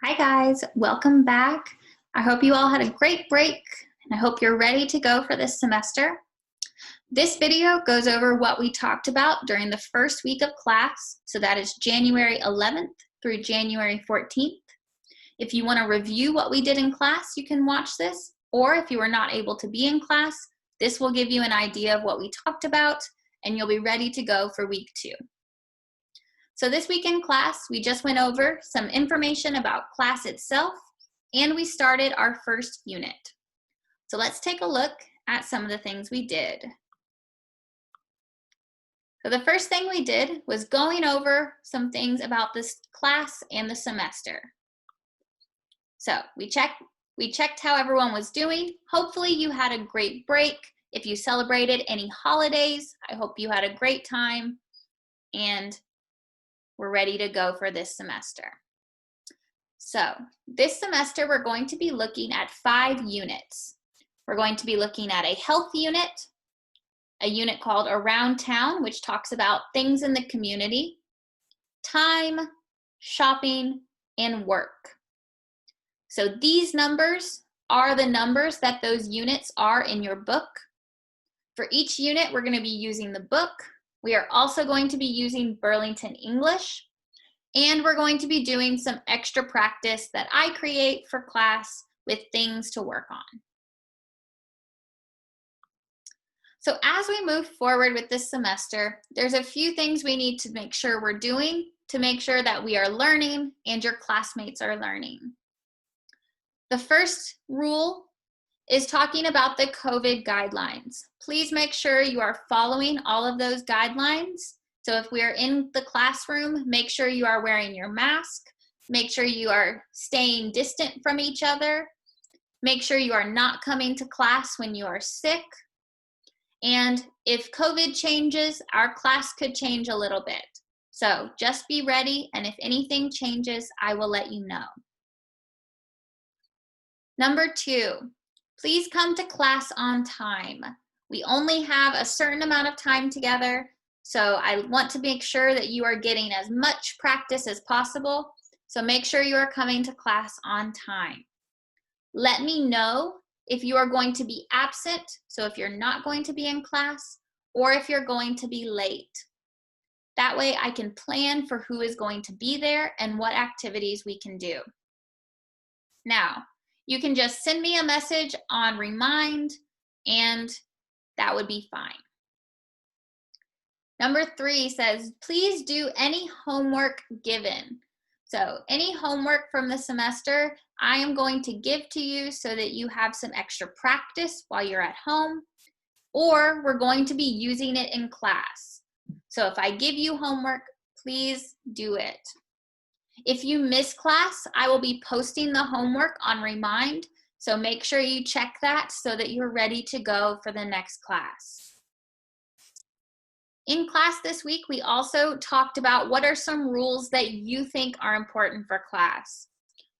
Hi guys, welcome back. I hope you all had a great break and I hope you're ready to go for this semester. This video goes over what we talked about during the first week of class, so that is January 11th through January 14th. If you want to review what we did in class, you can watch this, or if you were not able to be in class, this will give you an idea of what we talked about and you'll be ready to go for week 2. So this week in class, we just went over some information about class itself, and we started our first unit. So let's take a look at some of the things we did. So the first thing we did was going over some things about this class and the semester. So we checked how everyone was doing. Hopefully you had a great break. If you celebrated any holidays, I hope you had a great time and we're ready to go for this semester. So this semester, we're going to be looking at 5 units. We're going to be looking at a health unit, a unit called Around Town, which talks about things in the community, time, shopping, and work. So these numbers are the numbers that those units are in your book. For each unit, we're going to be using the book. We are also going to be using Burlington English, and we're going to be doing some extra practice that I create for class with things to work on. So as we move forward with this semester, there's a few things we need to make sure we're doing to make sure that we are learning and your classmates are learning. The first rule is talking about the COVID guidelines. Please make sure you are following all of those guidelines. So if we are in the classroom, make sure you are wearing your mask, make sure you are staying distant from each other, make sure you are not coming to class when you are sick, and if COVID changes, our class could change a little bit. So just be ready, and if anything changes, I will let you know. Number 2, please come to class on time. We only have a certain amount of time together, so I want to make sure that you are getting as much practice as possible, so make sure you are coming to class on time. Let me know if you are going to be absent, so if you're not going to be in class, or if you're going to be late. That way I can plan for who is going to be there and what activities we can do. Now, you can just send me a message on Remind, and that would be fine. Number 3 says, please do any homework given. So any homework from the semester, I am going to give to you so that you have some extra practice while you're at home, or we're going to be using it in class. So if I give you homework, please do it. If you miss class, I will be posting the homework on Remind, so make sure you check that so that you're ready to go for the next class. In class this week, we also talked about what are some rules that you think are important for class.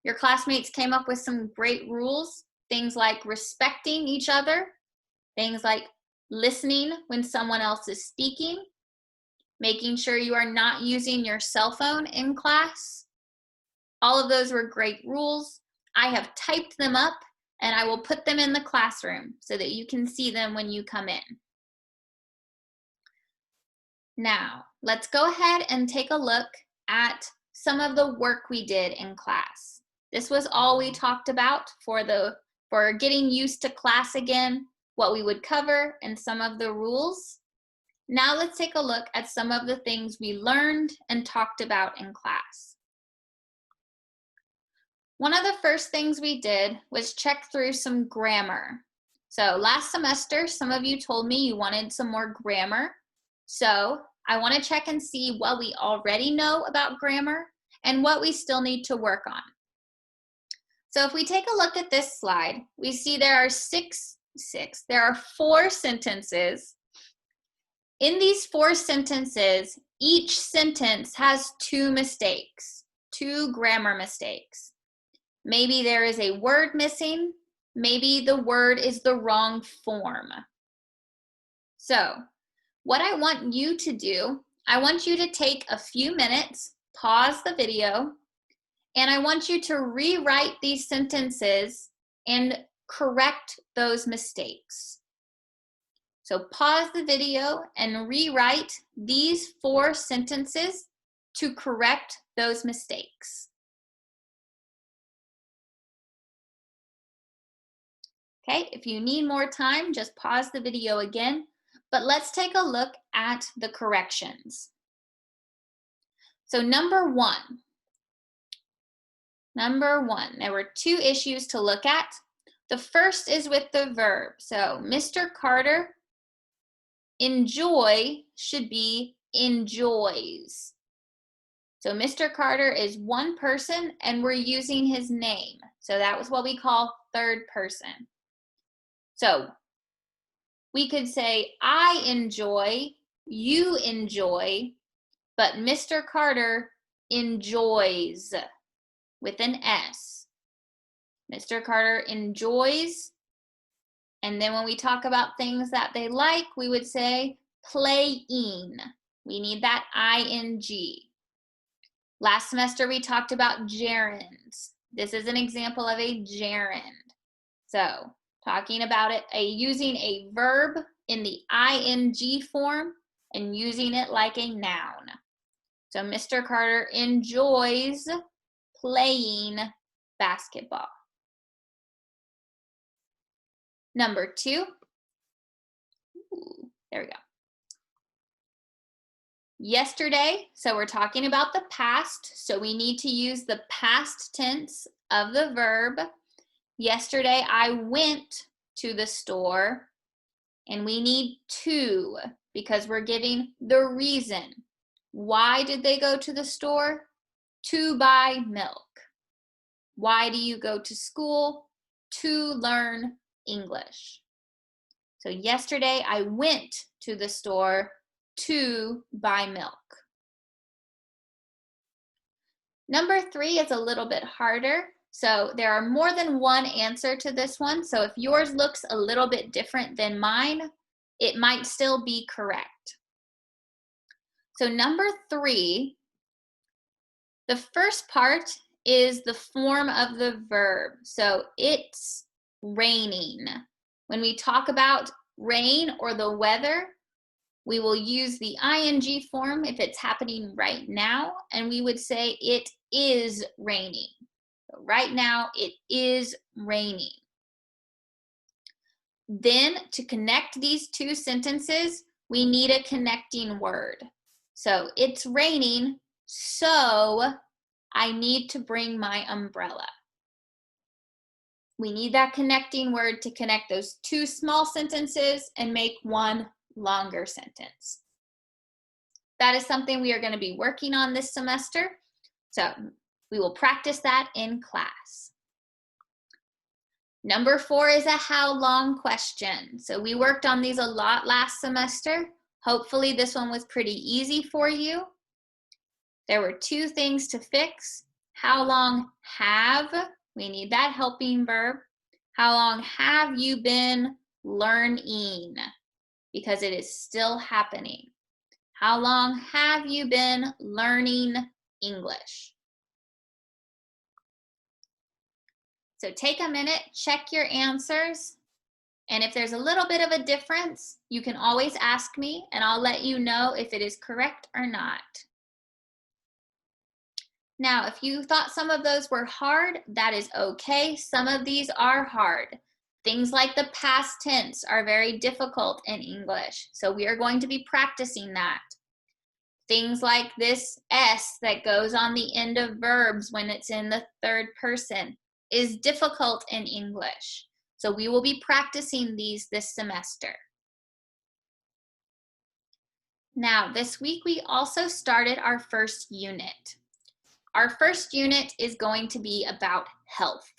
Your classmates came up with some great rules, things like respecting each other, things like listening when someone else is speaking, making sure you are not using your cell phone in class. All of those were great rules. I have typed them up and I will put them in the classroom so that you can see them when you come in. Now, let's go ahead and take a look at some of the work we did in class. This was all we talked about for getting used to class again, what we would cover, and some of the rules. Now let's take a look at some of the things we learned and talked about in class. One of the first things we did was check through some grammar. So last semester, some of you told me you wanted some more grammar. So I want to check and see what we already know about grammar and what we still need to work on. So if we take a look at this slide, we see there are there are 4 sentences. In these 4 sentences, each sentence has 2 mistakes, 2 grammar mistakes. Maybe there is a word missing. Maybe the word is the wrong form. So what I want you to do, I want you to take a few minutes, pause the video, And I want you to rewrite these sentences and correct those mistakes. So pause the video and rewrite these 4 sentences to correct those mistakes. Okay, if you need more time, just pause the video again, but let's take a look at the corrections. So number one, there were 2 issues to look at. The first is with the verb. So Mr. Carter, enjoy should be enjoys. So Mr. Carter is one person and we're using his name. So that was what we call third person. So we could say, I enjoy, you enjoy, but Mr. Carter enjoys with an S. Mr. Carter enjoys, and then when we talk about things that they like, we would say playing. We need that ing. Last semester we talked about gerunds. This is an example of a gerund. So talking about it, using a verb in the ing form and using it like a noun. So Mr. Carter enjoys playing basketball. Number 2. There we go. Yesterday, so we're talking about the past, so we need to use the past tense of the verb. Yesterday, I went to the store, and we need to because we're giving the reason. Why did they go to the store? To buy milk. Why do you go to school? To learn English. So yesterday, I went to the store to buy milk. Number 3 is a little bit harder. So there are more than one answer to this one. So if yours looks a little bit different than mine, it might still be correct. So number 3, the first part is the form of the verb. So it's raining. When we talk about rain or the weather, we will use the ing form if it's happening right now, and we would say it is raining. So right now, it is raining. Then to connect these 2 sentences, we need a connecting word. So it's raining, so I need to bring my umbrella. We need that connecting word to connect those 2 small sentences and make one longer sentence. That is something we are going to be working on this semester. So we will practice that in class. Number 4 is a how long question. So we worked on these a lot last semester. Hopefully this one was pretty easy for you. There were 2 things to fix. How long have, we need that helping verb. How long have you been learning? Because it is still happening. How long have you been learning English? So take a minute, check your answers, and if there's a little bit of a difference, you can always ask me and I'll let you know if it is correct or not. Now, if you thought some of those were hard, that is okay. Some of these are hard. Things like the past tense are very difficult in English, so we are going to be practicing that. Things like this S that goes on the end of verbs when it's in the third person is difficult in English, so we will be practicing these this semester. Now, this week we also started our first unit. Our first unit is going to be about health.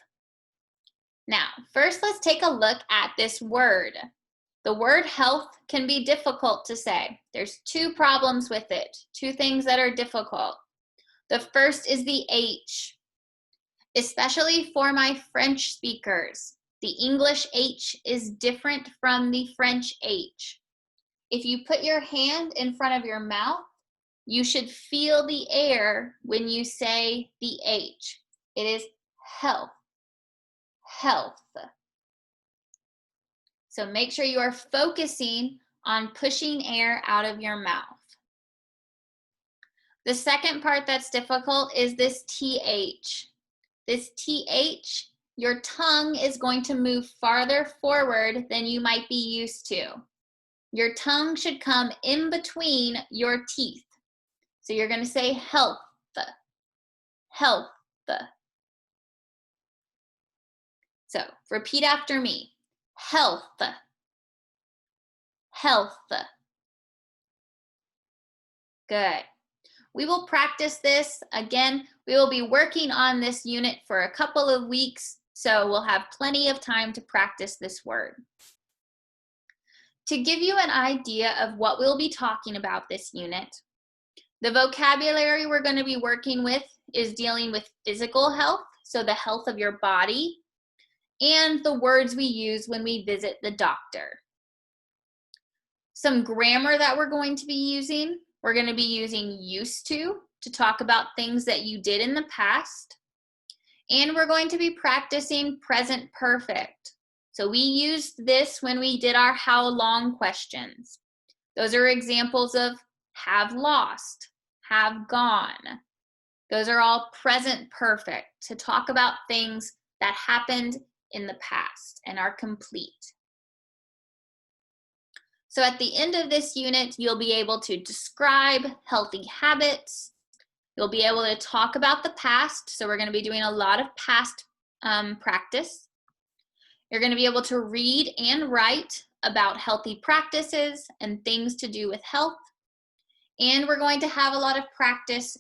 Now, first let's take a look at this word. The word health can be difficult to say. There's 2 problems with it, 2 things that are difficult. The first is the H, especially for my French speakers. The English H is different from the French H. If you put your hand in front of your mouth, you should feel the air when you say the H. It is health, health. So make sure you are focusing on pushing air out of your mouth. The second part that's difficult is this TH. This TH, your tongue is going to move farther forward than you might be used to. Your tongue should come in between your teeth. So you're going to say health, health. So repeat after me. Health, health. Good. We will practice this. Again, we will be working on this unit for a couple of weeks, so we'll have plenty of time to practice this word. To give you an idea of what we'll be talking about this unit, the vocabulary we're going to be working with is dealing with physical health, so the health of your body, and the words we use when we visit the doctor. Some grammar that we're going to be using, we're going to be using used to talk about things that you did in the past. And we're going to be practicing present perfect. So we used this when we did our how long questions. Those are examples of have lost, have gone. Those are all present perfect to talk about things that happened in the past and are complete. So at the end of this unit, you'll be able to describe healthy habits. You'll be able to talk about the past. So we're going to be doing a lot of past practice. You're going to be able to read and write about healthy practices and things to do with health. And we're going to have a lot of practice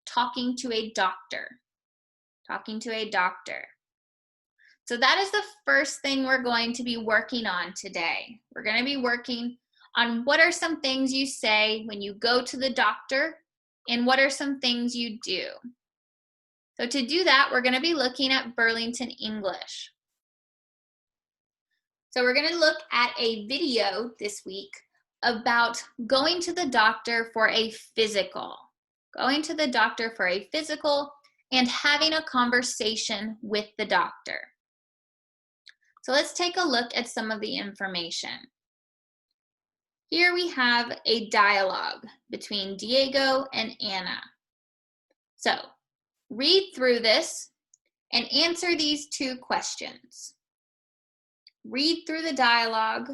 talking to a doctor. Talking to a doctor. So that is the first thing we're going to be working on today. We're going to be working on what are some things you say when you go to the doctor and what are some things you do. So to do that, we're going to be looking at Burlington English. So we're going to look at a video this week about going to the doctor for a physical. Going to the doctor for a physical and having a conversation with the doctor. So let's take a look at some of the information. Here we have a dialogue between Diego and Anna. So read through this and answer these two questions. Read through the dialogue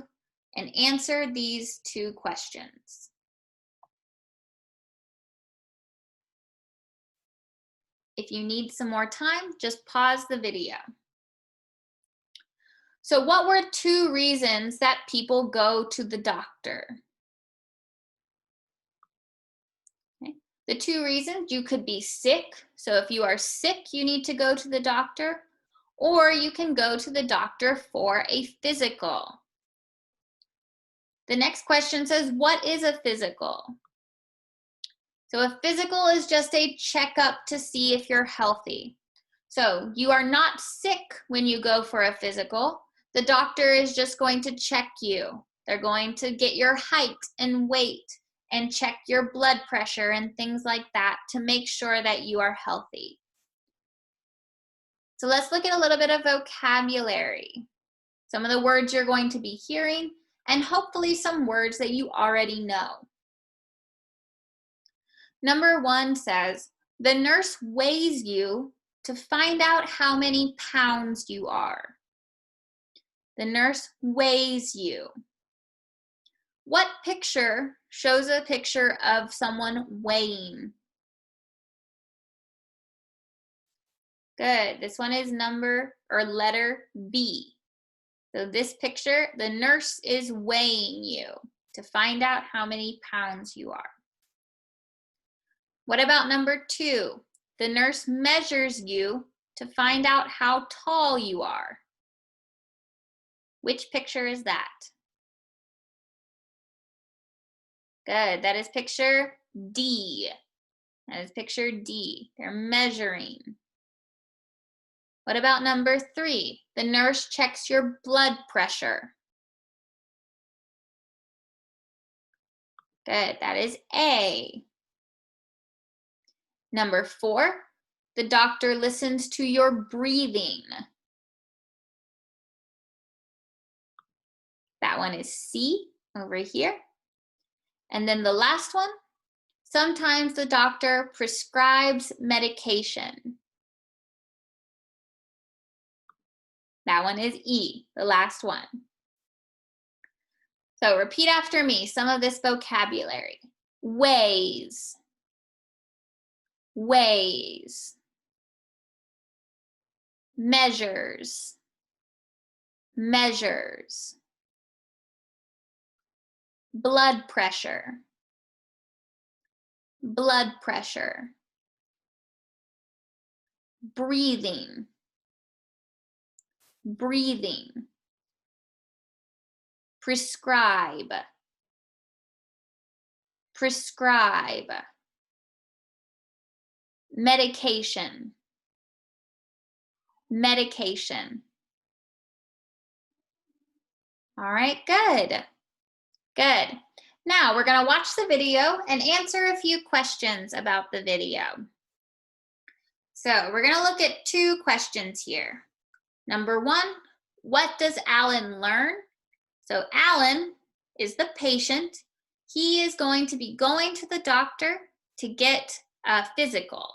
and answer these two questions. If you need some more time, just pause the video. So what were two reasons that people go to the doctor? Okay. The two reasons, you could be sick. So if you are sick, you need to go to the doctor, or you can go to the doctor for a physical. The next question says, what is a physical? So a physical is just a checkup to see if you're healthy. So you are not sick when you go for a physical. The doctor is just going to check you. They're going to get your height and weight and check your blood pressure and things like that to make sure that you are healthy. So let's look at a little bit of vocabulary. Some of the words you're going to be hearing and hopefully some words that you already know. Number 1 says, the nurse weighs you to find out how many pounds you are. The nurse weighs you. What picture shows a picture of someone weighing? Good. This one is letter B. So this picture, the nurse is weighing you to find out how many pounds you are. What about number 2? The nurse measures you to find out how tall you are. Which picture is that? Good, that is picture D. That is picture D. They're measuring. What about number 3? The nurse checks your blood pressure. Good, that is A. Number 4, the doctor listens to your breathing. That one is C over here. And then the last one, sometimes the doctor prescribes medication. That one is E, the last one. So repeat after me some of this vocabulary. Weighs, weighs. Measures, measures. Blood pressure, blood pressure. Breathing, breathing. Prescribe, prescribe. Medication, medication. All right, good. Good. Now we're going to watch the video and answer a few questions about the video. So we're going to look at 2 questions here. Number 1, what does Alan learn? So Alan is the patient. He is going to be going to the doctor to get a physical.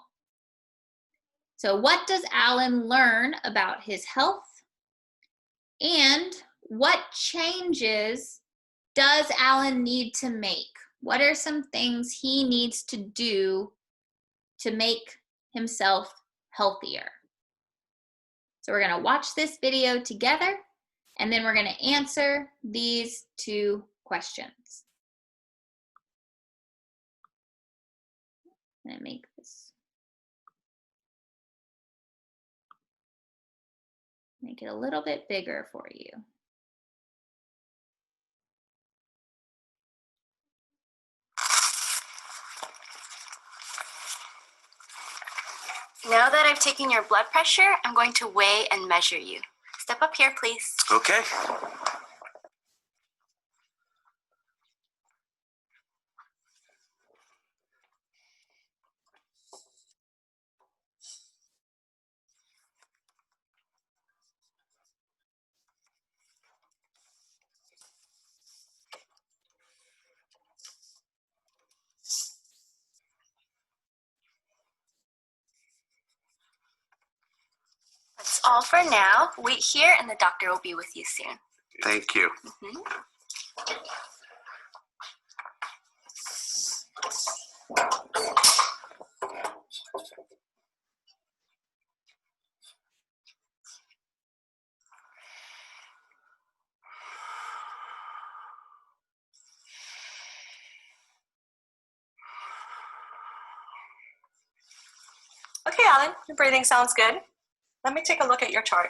So what does Alan learn about his health? And what changes does Alan need to make? What are some things he needs to do to make himself healthier? So we're going to watch this video together, and then we're going to answer these 2 questions. I'm going to make this, make it a little bit bigger for you. Now that I've taken your blood pressure, I'm going to weigh and measure you. Step up here, please. Okay. That's all for now. Wait here and the doctor will be with you soon. Thank you. Okay, Alan, your breathing sounds good. Let me take a look at your chart.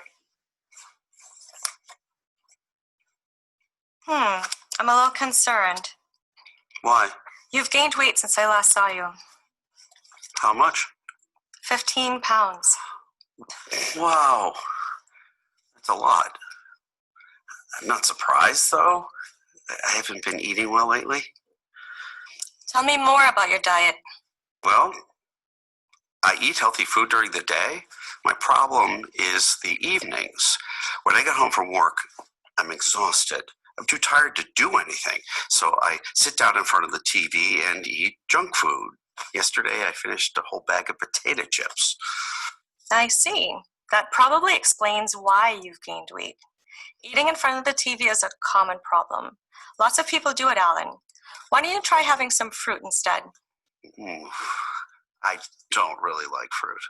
I'm a little concerned. Why? You've gained weight since I last saw you. How much? 15 pounds. Wow. That's a lot. I'm not surprised, though. I haven't been eating well lately. Tell me more about your diet. Well, I eat healthy food during the day. My problem is the evenings. When I get home from work, I'm exhausted. I'm too tired to do anything. So I sit down in front of the TV and eat junk food. Yesterday, I finished a whole bag of potato chips. I see. That probably explains why you've gained weight. Eating in front of the TV is a common problem. Lots of people do it, Alan. Why don't you try having some fruit instead? I don't really like fruit.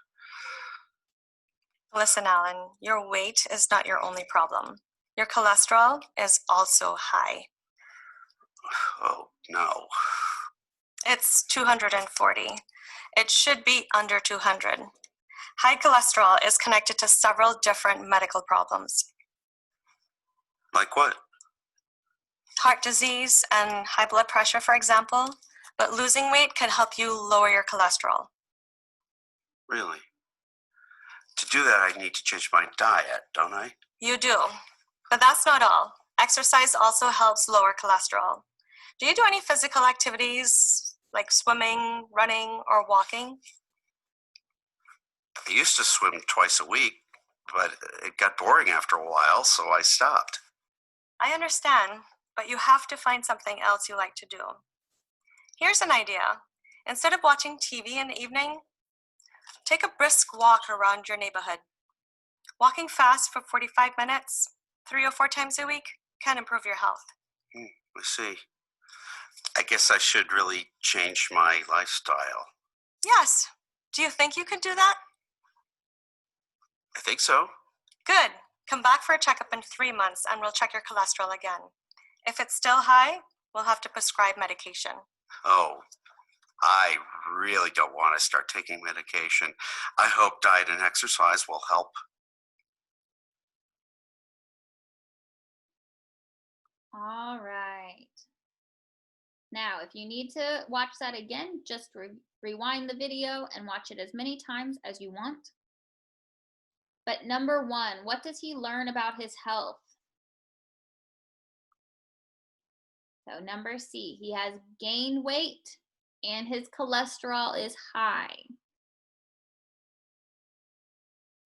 Listen, Alan, your weight is not your only problem. Your cholesterol is also high. Oh, no. It's 240. It should be under 200. High cholesterol is connected to several different medical problems. Like what? Heart disease and high blood pressure, for example. But losing weight can help you lower your cholesterol. Really? To do that, I need to change my diet, don't I? You do. But that's not all. Exercise also helps lower cholesterol. Do you do any physical activities like swimming, running, or walking? I used to swim twice a week, but it got boring after a while, so I stopped. I understand, but you have to find something else you like to do. Here's an idea. Instead of watching TV in the evening, take a brisk walk around your neighborhood. Walking fast for 45 minutes, 3 or 4 times a week, can improve your health. I see. I guess I should really change my lifestyle. Yes. Do you think you could do that? I think so. Good. Come back for a checkup in 3 months and we'll check your cholesterol again. If it's still high, we'll have to prescribe medication. Oh, I really don't want to start taking medication. I hope diet and exercise will help. All right. Now, if you need to watch that again, just rewind the video and watch it as many times as you want. But number 1, what does he learn about his health? So number C, he has gained weight and his cholesterol is high.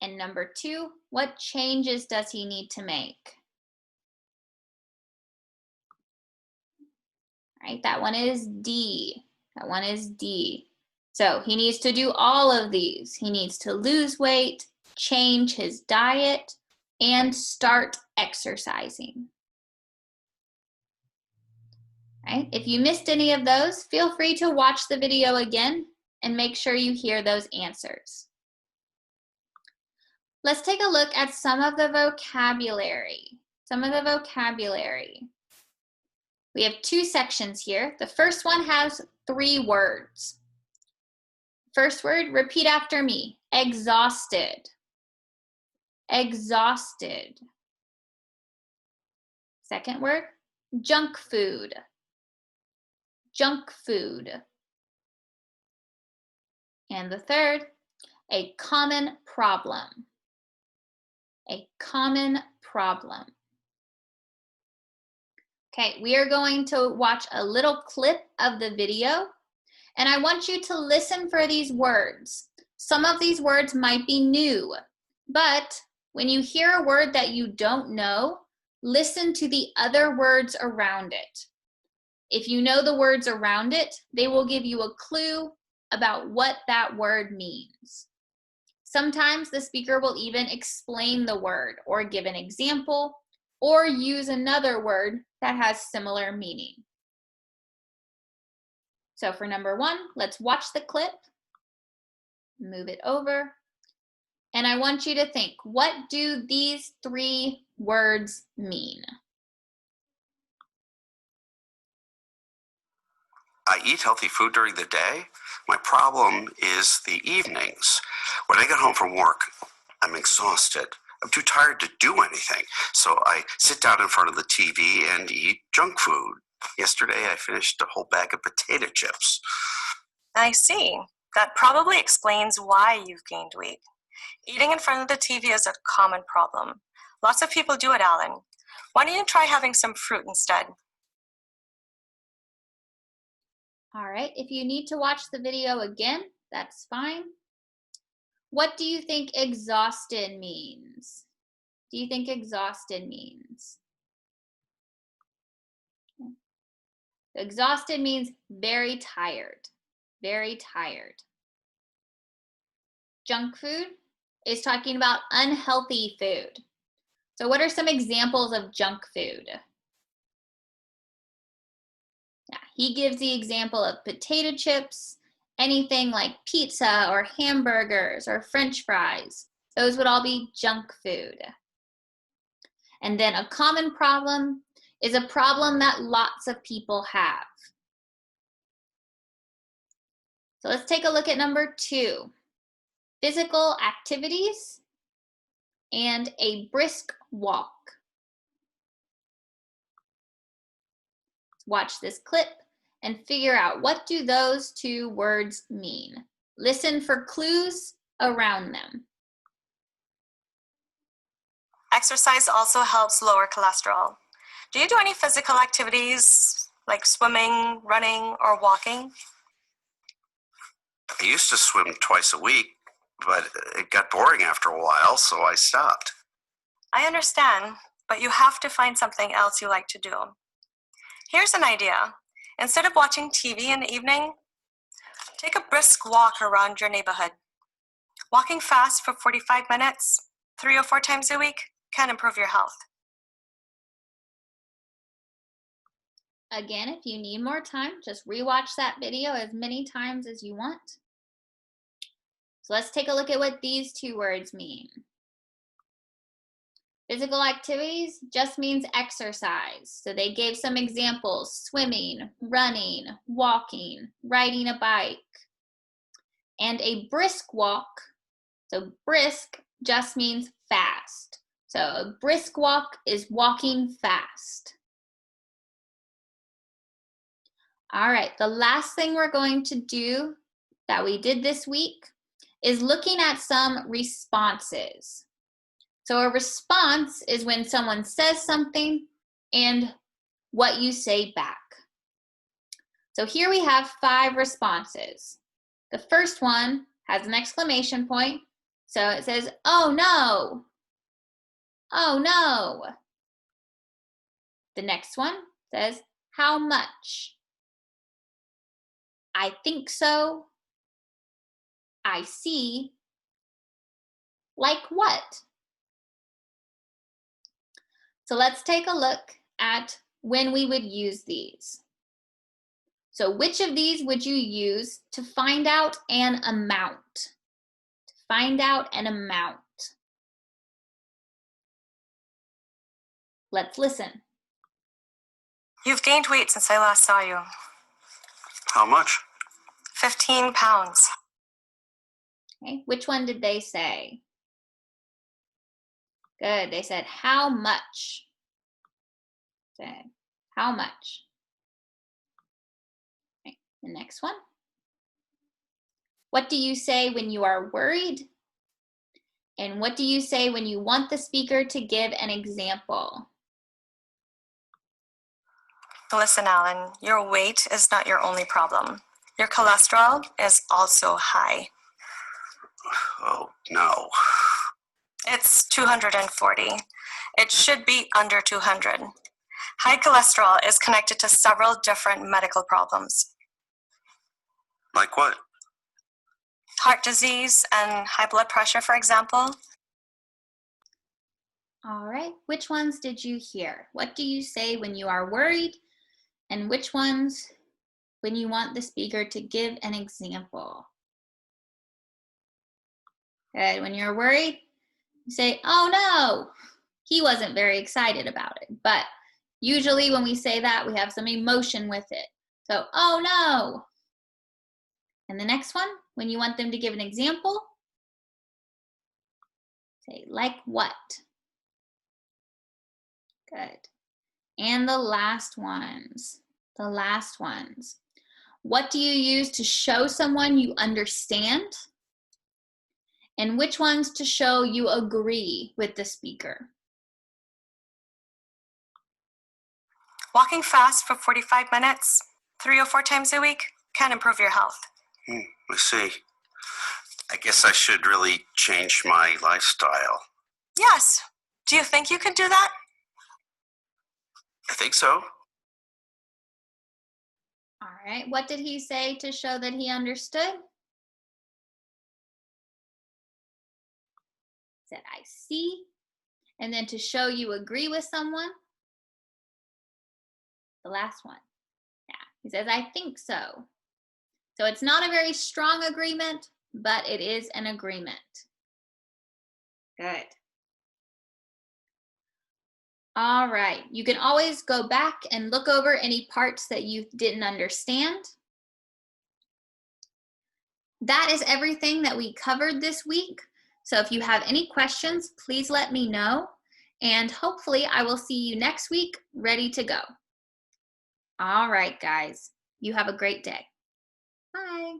And number 2, what changes does he need to make? All right, that one is D. That one is D. So he needs to do all of these. He needs to lose weight, change his diet, and start exercising. Right? If you missed any of those, feel free to watch the video again and make sure you hear those answers. Let's take a look at some of the vocabulary. We have 2 sections here. The first one has 3 words. First word, repeat after me. Exhausted. Exhausted. Second word, junk food. Junk food. And the third, a common problem. A common problem. Okay, we are going to watch a little clip of the video, and I want you to listen for these words. Some of these words might be new, but when you hear a word that you don't know, listen to the other words around it. If you know the words around it, they will give you a clue about what that word means. Sometimes the speaker will even explain the word or give an example or use another word that has similar meaning. So for number 1, let's watch the clip, move it over, and I want you to think, what do these 3 words mean? I eat healthy food during the day. My problem is the evenings. When I get home from work, I'm exhausted. I'm too tired to do anything. So I sit down in front of the TV and eat junk food. Yesterday, I finished a whole bag of potato chips. I see. That probably explains why you've gained weight. Eating in front of the TV is a common problem. Lots of people do it, Alan. Why don't you try having some fruit instead? All right, if you need to watch the video again, that's fine. What do you think exhausted means? Do you think exhausted means? Exhausted means very tired, very tired. Junk food is talking about unhealthy food. So what are some examples of junk food? Yeah, he gives the example of potato chips, anything like pizza or hamburgers or French fries. Those would all be junk food. And then a common problem is a problem that lots of people have. So let's take a look at number 2. Physical activities and a brisk walk. Watch this clip and figure out, what do those 2 words mean? Listen for clues around them. Exercise also helps lower cholesterol. Do you do any physical activities like swimming, running, or walking? I used to swim twice a week, but it got boring after a while, so I stopped. I understand, but you have to find something else you like to do. Here's an idea. Instead of watching TV in the evening, take a brisk walk around your neighborhood. Walking fast for 45 minutes, 3 or 4 times a week, can improve your health. Again, if you need more time, just rewatch that video as many times as you want. So let's take a look at what these 2 words mean. Physical activities just means exercise. So they gave some examples: swimming, running, walking, riding a bike. And a brisk walk, so brisk just means fast. So a brisk walk is walking fast. All right, the last thing we're going to do that we did this week is looking at some responses. So a response is when someone says something and what you say back. So here we have 5 responses. The first one has an exclamation point. So it says, "Oh no, oh no." The next one says, "How much?" "I think so." "I see." "Like what?" So let's take a look at when we would use these. So which of these would you use to find out an amount? To find out an amount. Let's listen. You've gained weight since I last saw you. How much? 15 pounds. Okay, which one did they say? Good, they said how much. Said how much. Okay, the next one. What do you say when you are worried? And what do you say when you want the speaker to give an example? Listen, Alan, your weight is not your only problem. Your cholesterol is also high. Oh, no. It's 240. It should be under 200. High cholesterol is connected to several different medical problems. Like what? Heart disease and high blood pressure, for example. All right, which ones did you hear? What do you say when you are worried? And which ones when you want the speaker to give an example? Good, when you're worried, you say, "Oh no," he wasn't very excited about it. But usually when we say that, we have some emotion with it. So, "Oh no." And the next one, when you want them to give an example, say, "Like what?" Good. And the last ones. What do you use to show someone you understand? And which ones to show you agree with the speaker? Walking fast for 45 minutes, 3 or 4 times a week, can improve your health. I see. I guess I should really change my lifestyle. Yes. Do you think you can do that? I think so. All right, what did he say to show that he understood? He said, "I see." And then to show you agree with someone, the last one. Yeah, he says, "I think so." So it's not a very strong agreement, but it is an agreement. Good. All right, you can always go back and look over any parts that you didn't understand. That is everything that we covered this week. So if you have any questions, please let me know. And hopefully I will see you next week ready to go. All right, guys, you have a great day. Bye.